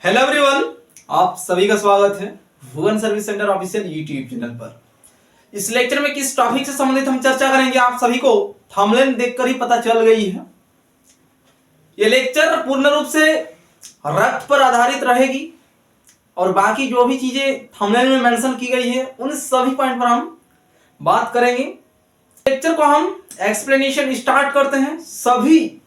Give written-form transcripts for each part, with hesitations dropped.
Hello everyone, आप सभी का स्वागत है Bhuvan service centre official YouTube channel पर। इस लेक्चर में किस टॉपिक से संबंधित हम चर्चा करेंगे, आप सभी को थंबनेल देखकर ही पता चल गई है। यह लेक्चर पूर्ण रूप से रक्त पर आधारित रहेगी और बाकी जो भी चीजें थंबनेल में मेंशन की गई है उन सभी पॉइंट पर हम बात करेंगे। लेक्चर को हम एक्सप्लेनेशन स्टार्ट करते हैं। सभी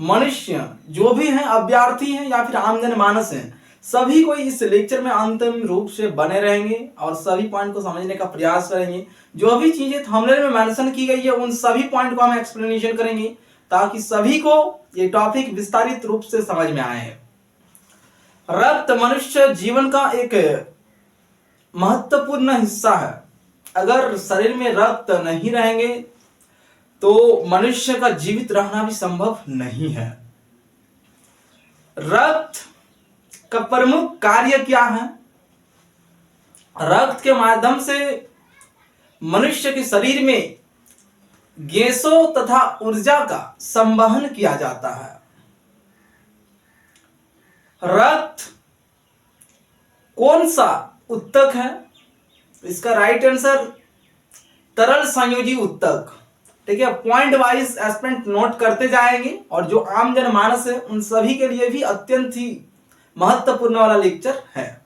मनुष्य जो भी हैं, अभ्यर्थी हैं या फिर आम जनमानस हैं, सभी को इस लेक्चर में अंतिम रूप से बने रहेंगे और सभी पॉइंट को समझने का प्रयास करेंगे। जो भी चीजें थंबनेल में मेंशन की गई है उन सभी पॉइंट को हम एक्सप्लेनेशन करेंगे ताकि सभी को ये टॉपिक विस्तारित रूप से समझ में आए। रक्त मनुष्य जीवन का एक महत्वपूर्ण हिस्सा है। अगर शरीर में रक्त नहीं रहेंगे तो मनुष्य का जीवित रहना भी संभव नहीं है। रक्त का प्रमुख कार्य क्या है? रक्त के माध्यम से मनुष्य के शरीर में गैसों तथा ऊर्जा का संवहन किया जाता है। रक्त कौन सा उत्तक है? इसका राइट आंसर तरल संयोजी उत्तक। ठीक है, पॉइंट वाइज एस्पेक्ट नोट करते जाएंगे और जो आम जनमानस है उन सभी के लिए भी अत्यंत ही महत्वपूर्ण वाला लेक्चर है।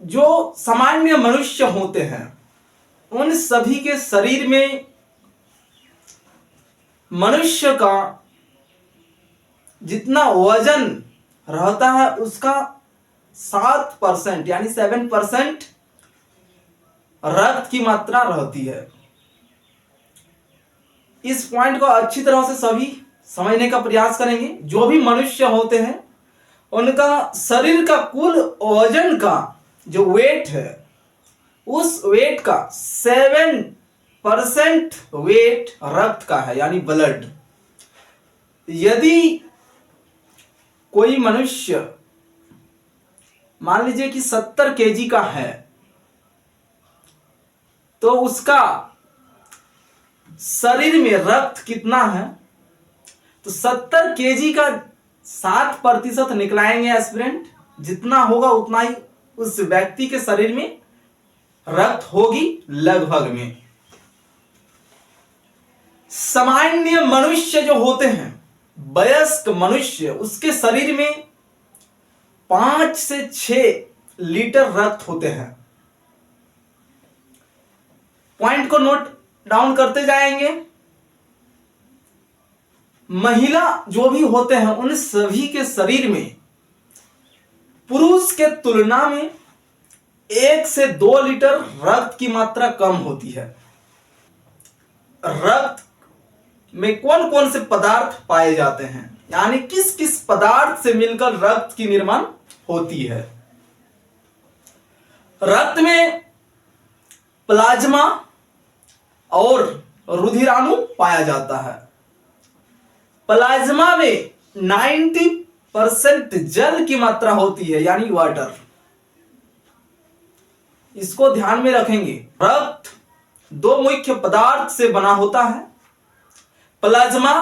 जो सामान्य मनुष्य होते हैं उन सभी के शरीर में मनुष्य का जितना वजन रहता है उसका 7% यानी 7% रक्त की मात्रा रहती है। इस पॉइंट को अच्छी तरह से सभी समझने का प्रयास करेंगे। जो भी मनुष्य होते हैं उनका शरीर का कुल वजन का जो वेट है उस वेट का 7% वेट रक्त का है यानी ब्लड। यदि कोई मनुष्य मान लीजिए कि 70 केजी का है तो उसका शरीर में रक्त कितना है? तो 70 केजी का 7% निकलाएंगे एस्पिरेंट, जितना होगा उतना ही उस व्यक्ति के शरीर में रक्त होगी लगभग में। सामान्य मनुष्य जो होते हैं, वयस्क मनुष्य, उसके शरीर में 5 से 6 लीटर रक्त होते हैं। पॉइंट को नोट डाउन करते जाएंगे। महिला जो भी होते हैं उन सभी के शरीर में पुरुष के तुलना में 1 से 2 लीटर रक्त की मात्रा कम होती है। रक्त में कौन कौन से पदार्थ पाए जाते हैं, यानी किस किस पदार्थ से मिलकर रक्त की निर्माण होती है? रक्त में प्लाज्मा और रुधिराणु पाया जाता है। प्लाज्मा में 90% जल की मात्रा होती है यानी वाटर। इसको ध्यान में रखेंगे। रक्त 2 मुख्य पदार्थ से बना होता है, प्लाज्मा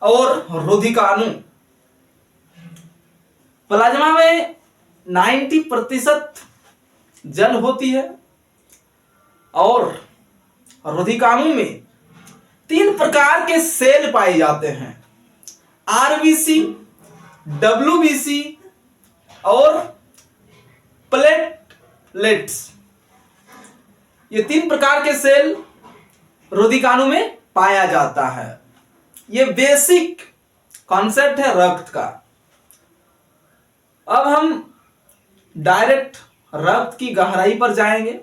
और रुधिराणु। प्लाज्मा में 90% जल होती है और रुधिराणु में 3 प्रकार के सेल पाए जाते हैं, आरबीसी, डब्ल्यूबीसी और प्लेटलेट्स। ये 3 प्रकार के सेल रुधिराणु में पाया जाता है। ये बेसिक कॉन्सेप्ट है रक्त का। अब हम डायरेक्ट रक्त की गहराई पर जाएंगे।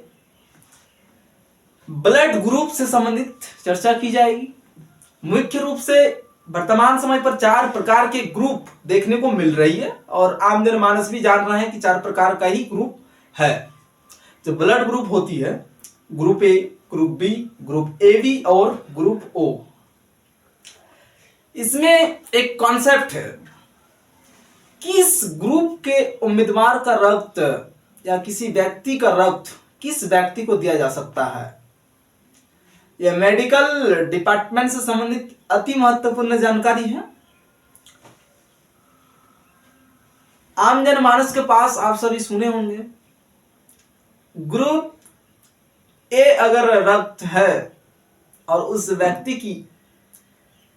ब्लड ग्रुप से संबंधित चर्चा की जाएगी। मुख्य रूप से वर्तमान समय पर 4 प्रकार के ग्रुप देखने को मिल रही है और आम जनमानस भी जान रहे हैं कि 4 प्रकार का ही ग्रुप है। जो ब्लड ग्रुप होती है, group A, group B, group A B और ग्रुप ओ। इसमें एक कॉन्सेप्ट है, किस ग्रुप के उम्मीदवार का रक्त या किसी व्यक्ति का रक्त किस व्यक्ति को दिया जा सकता है। यह मेडिकल डिपार्टमेंट से संबंधित अति महत्वपूर्ण जानकारी है। आम जनमानस के पास आप सभी सुने होंगे, ग्रुप ए अगर रक्त है और उस व्यक्ति की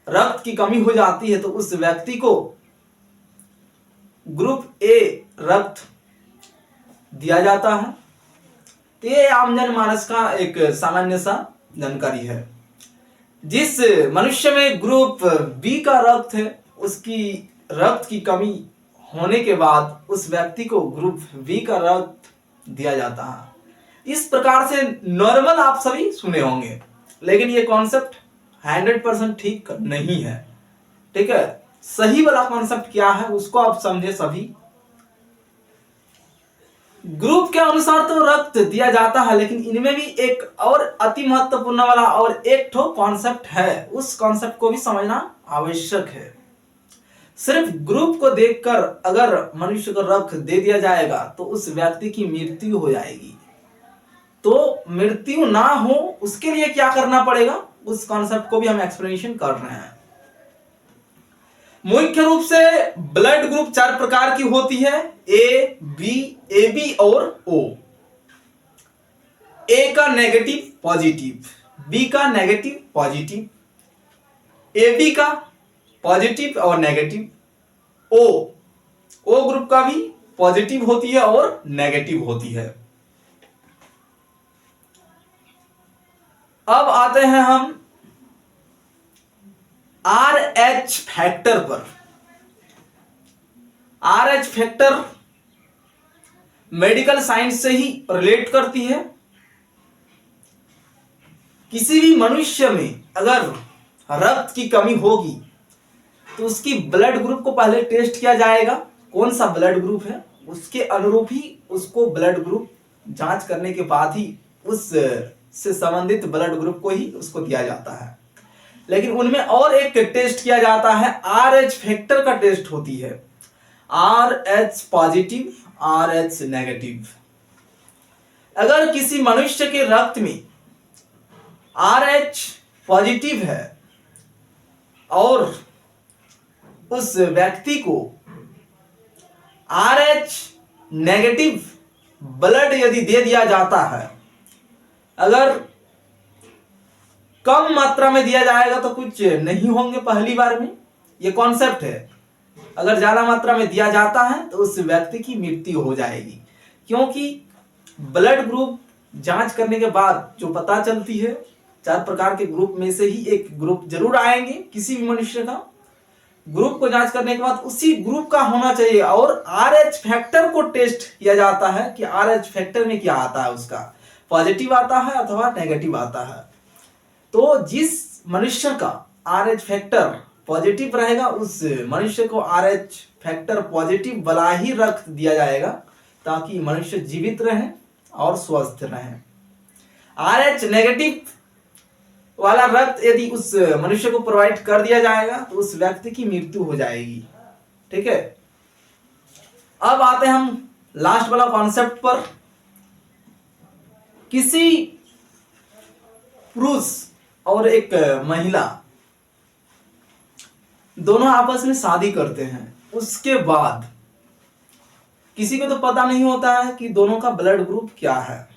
रक्त की कमी हो जाती है तो उस व्यक्ति को ग्रुप ए रक्त दिया जाता है। तो ये आम जनमानस का एक सामान्य सा जानकारी है। जिस मनुष्य में ग्रुप बी का रक्त है, उसकी रक्त की कमी होने के बाद उस व्यक्ति को ग्रुप बी का रक्त दिया जाता है। इस प्रकार से नॉर्मल आप सभी सुने होंगे, लेकिन ये कॉन्सेप्ट 100% ठीक नहीं है। ठीक है, सही वाला कॉन्सेप्ट क्या है उसको आप समझे सभी। ग्रुप के अनुसार तो रक्त दिया जाता है, लेकिन इनमें भी एक और अति महत्वपूर्ण वाला और एक ठो कॉन्सेप्ट है, उस कॉन्सेप्ट को भी समझना आवश्यक है। सिर्फ ग्रुप को देखकर अगर मनुष्य को रक्त दे दिया जाएगा तो उस व्यक्ति की मृत्यु हो जाएगी। तो मृत्यु ना हो उसके लिए क्या करना पड़ेगा, उस कॉन्सेप्ट को भी हम एक्सप्लेनेशन कर रहे हैं। मुख्य रूप से ब्लड ग्रुप 4 प्रकार की होती है, ए, बी, ए बी और ओ। ए का नेगेटिव पॉजिटिव, बी का नेगेटिव पॉजिटिव, ए बी का पॉजिटिव और नेगेटिव, ओ ग्रुप का भी पॉजिटिव होती है और नेगेटिव होती है। अब आते हैं हम RH फैक्टर पर। RH फैक्टर मेडिकल साइंस से ही रिलेट करती है। किसी भी मनुष्य में अगर रक्त की कमी होगी तो उसकी ब्लड ग्रुप को पहले टेस्ट किया जाएगा, कौन सा ब्लड ग्रुप है, उसके अनुरूप ही उसको ब्लड ग्रुप जांच करने के बाद ही उस से संबंधित ब्लड ग्रुप को ही उसको दिया जाता है। लेकिन उनमें और एक टेस्ट किया जाता है, RH फैक्टर का टेस्ट होती है, RH पॉजिटिव, RH नेगेटिव। अगर किसी मनुष्य के रक्त में RH पॉजिटिव है और उस व्यक्ति को RH नेगेटिव ब्लड यदि दे दिया जाता है, अगर कम मात्रा में दिया जाएगा तो कुछ नहीं होंगे पहली बार में, ये कॉन्सेप्ट है। अगर ज्यादा मात्रा में दिया जाता है तो उस व्यक्ति की मृत्यु हो जाएगी, क्योंकि ब्लड ग्रुप जांच करने के बाद जो पता चलती है 4 प्रकार के ग्रुप में से ही एक ग्रुप जरूर आएंगे किसी भी मनुष्य का। ग्रुप को जांच करने के बाद उसी ग्रुप का होना चाहिए और RH फैक्टर को टेस्ट किया जाता है कि RH फैक्टर में क्या आता है, उसका पॉजिटिव आता है अथवा नेगेटिव आता है। तो जिस मनुष्य का RH फैक्टर पॉजिटिव रहेगा उस मनुष्य को RH फैक्टर पॉजिटिव वाला ही रक्त दिया जाएगा ताकि मनुष्य जीवित रहे और स्वस्थ रहे। RH नेगेटिव वाला रक्त यदि उस मनुष्य को प्रोवाइड कर दिया जाएगा तो उस व्यक्ति की मृत्यु हो जाएगी। ठीक है, अब आते हैं हम लास्ट वाला कॉन्सेप्ट पर। किसी पुरुष और एक महिला दोनों आपस में शादी करते हैं, उसके बाद किसी को तो पता नहीं होता है कि दोनों का ब्लड ग्रुप क्या है।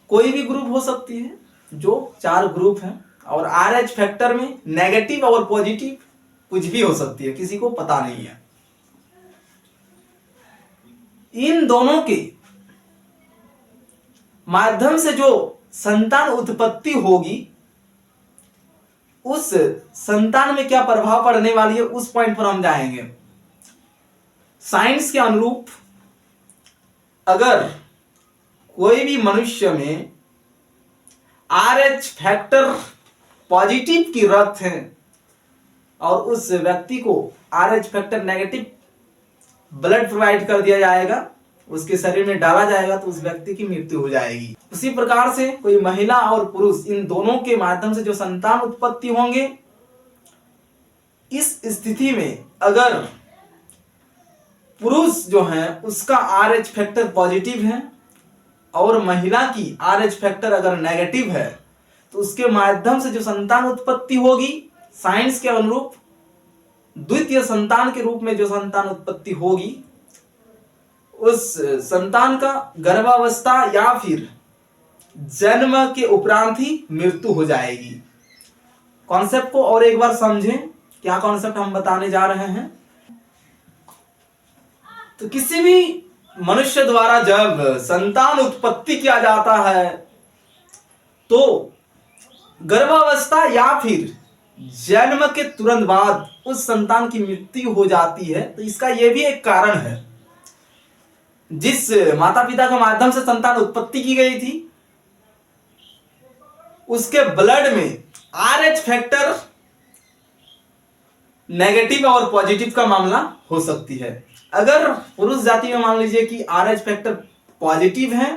कोई भी ग्रुप हो सकती है, जो 4 ग्रुप हैं, और RH फैक्टर में नेगेटिव और पॉजिटिव कुछ भी हो सकती है, किसी को पता नहीं है। इन दोनों के माध्यम से जो संतान उत्पत्ति होगी, उस संतान में क्या प्रभाव पड़ने वाली है उस पॉइंट पर हम जाएंगे। साइंस के अनुरूप अगर कोई भी मनुष्य में RH फैक्टर पॉजिटिव की रक्त है और उस व्यक्ति को RH factor negative blood provide कर दिया जाएगा, उसके शरीर में डाला जाएगा, तो उस व्यक्ति की मृत्यु हो जाएगी। उसी प्रकार से कोई महिला और पुरुष इन दोनों के माध्यम से जो संतान उत्पत्ति होंगे, इस स्थिति में अगर पुरुष जो है उसका RH फैक्टर पॉजिटिव है और महिला की RH फैक्टर अगर नेगेटिव है, तो उसके माध्यम से जो संतान उत्पत्ति होगी साइंस के अनुरूप द्वितीय संतान के रूप में जो संतान उत्पत्ति होगी उस संतान का गर्भावस्था या फिर जन्म के उपरांत ही मृत्यु हो जाएगी। कॉन्सेप्ट को और एक बार समझें, क्या कॉन्सेप्ट हम बताने जा रहे हैं। तो किसी भी मनुष्य द्वारा जब संतान उत्पत्ति किया जाता है तो गर्भावस्था या फिर जन्म के तुरंत बाद उस संतान की मृत्यु हो जाती है। तो इसका यह भी एक कारण है, जिस माता पिता के माध्यम से संतान उत्पत्ति की गई थी उसके ब्लड में RH फैक्टर नेगेटिव और पॉजिटिव का मामला हो सकती है। अगर पुरुष जाति में मान लीजिए कि RH फैक्टर पॉजिटिव है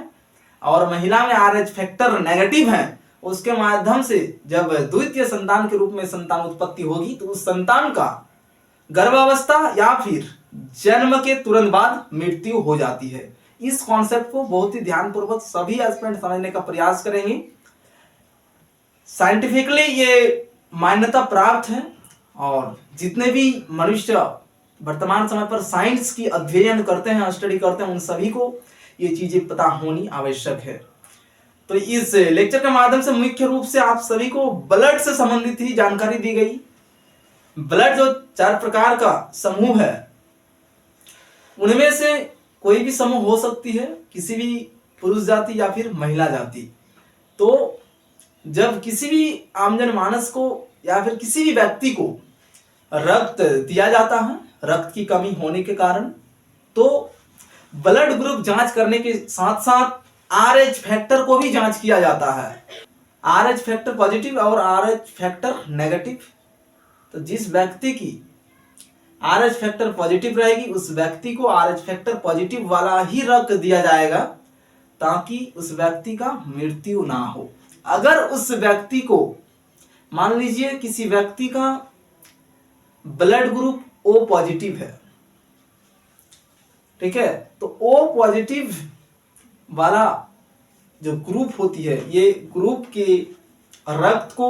और महिला में RH फैक्टर नेगेटिव है, उसके माध्यम से जब द्वितीय संतान के रूप में संतान उत्पत्ति होगी तो उस संतान का गर्भावस्था या फिर जन्म के तुरंत बाद मृत्यु हो जाती है। इस कॉन्सेप्ट को बहुत ही ध्यानपूर्वक सभी एस्पिरेंट समझने का प्रयास करेंगे। साइंटिफिकली ये मान्यता प्राप्त है और जितने भी मनुष्य वर्तमान समय पर साइंस की अध्ययन करते हैं, स्टडी करते हैं, उन सभी को ये चीजें पता होनी आवश्यक है। तो इस लेक्चर के माध्यम से मुख्य रूप से आप सभी को ब्लड से संबंधित ही जानकारी दी गई। ब्लड जो 4 प्रकार का समूह है उनमें से कोई भी समूह हो सकती है, किसी भी पुरुष जाति या फिर महिला जाति। तो जब किसी भी आमजन मानस को या फिर किसी भी व्यक्ति को रक्त दिया जाता है रक्त की कमी होने के कारण, तो ब्लड ग्रुप जांच करने के साथ साथ RH फैक्टर को भी जांच किया जाता है। RH फैक्टर पॉजिटिव और RH फैक्टर नेगेटिव। तो जिस व्यक्ति की RH फैक्टर पॉजिटिव रहेगी उस व्यक्ति को RH फैक्टर पॉजिटिव वाला ही रक्त दिया जाएगा ताकि उस व्यक्ति का मृत्यु ना हो। अगर उस व्यक्ति को मान लीजिए किसी व्यक्ति का ब्लड ग्रुप O पॉजिटिव है, ठीक है, तो O पॉजिटिव वाला जो ग्रुप होती है ये ग्रुप के रक्त को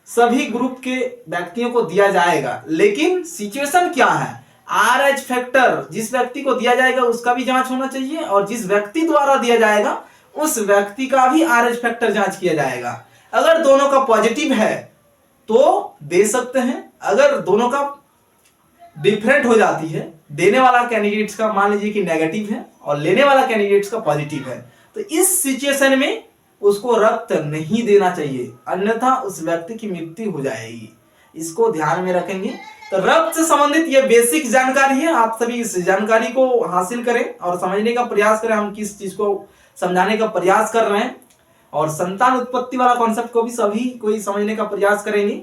सभी ग्रुप के व्यक्तियों को दिया जाएगा। लेकिन सिचुएशन क्या है, RH फैक्टर जिस व्यक्ति को दिया जाएगा उसका भी जांच होना चाहिए और जिस व्यक्ति द्वारा दिया जाएगा उस व्यक्ति का भी RH फैक्टर जांच किया जाएगा। अगर दोनों का पॉजिटिव है तो दे सकते हैं, अगर दोनों का डिफरेंट हो जाती है, देने वाला कैंडिडेट्स का मान लीजिए कि नेगेटिव है और लेने वाला कैंडिडेट्स का पॉजिटिव है, तो इस सिचुएशन में उसको रक्त नहीं देना चाहिए, अन्यथा उस व्यक्ति की मृत्यु हो जाएगी। इसको ध्यान में रखेंगे। तो रक्त से संबंधित ये बेसिक जानकारी है, आप सभी इस जानकारी को हासिल करें और समझने का प्रयास करें हम किस चीज को समझाने का प्रयास कर रहे हैं। और संतान उत्पत्ति वाला कॉन्सेप्ट को भी सभी कोई समझने का प्रयास करेंगे।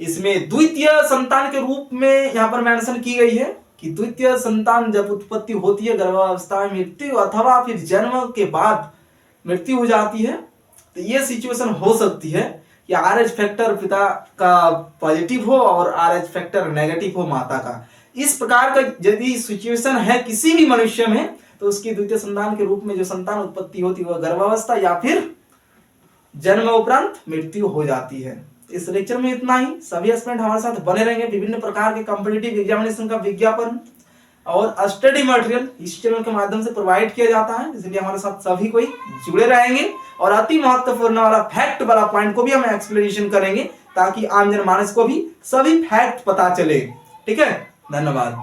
इसमें द्वितीय संतान के रूप में यहाँ पर मेंशन की गई है कि द्वितीय संतान जब उत्पत्ति होती है गर्भावस्था में मृत्यु अथवा फिर जन्म के बाद मृत्यु हो जाती है, तो ये सिचुएशन हो सकती है कि RH फैक्टर पिता का पॉजिटिव हो और RH फैक्टर नेगेटिव हो माता का। इस प्रकार का यदि सिचुएशन है किसी भी मनुष्य में तो उसकी द्वितीय संतान के रूप में जो संतान उत्पत्ति होती है वह गर्भावस्था या फिर जन्म उपरांत मृत्यु हो जाती है। इस लेक्चर में इतना ही। सभी एस्पिरेंट हमारे साथ बने रहेंगे। विभिन्न प्रकार के कॉम्पिटिटिव एग्जामिनेशन का विज्ञापन और स्टडी मटेरियल इस चैनल के माध्यम से प्रोवाइड किया जाता है, इसलिए हमारे साथ सभी कोई जुड़े रहेंगे और अति महत्वपूर्ण वाला फैक्ट वाला पॉइंट को भी हम एक्सप्लेनेशन करेंगे ताकि आम जनमानस को भी सभी फैक्ट पता चले। ठीक है, धन्यवाद।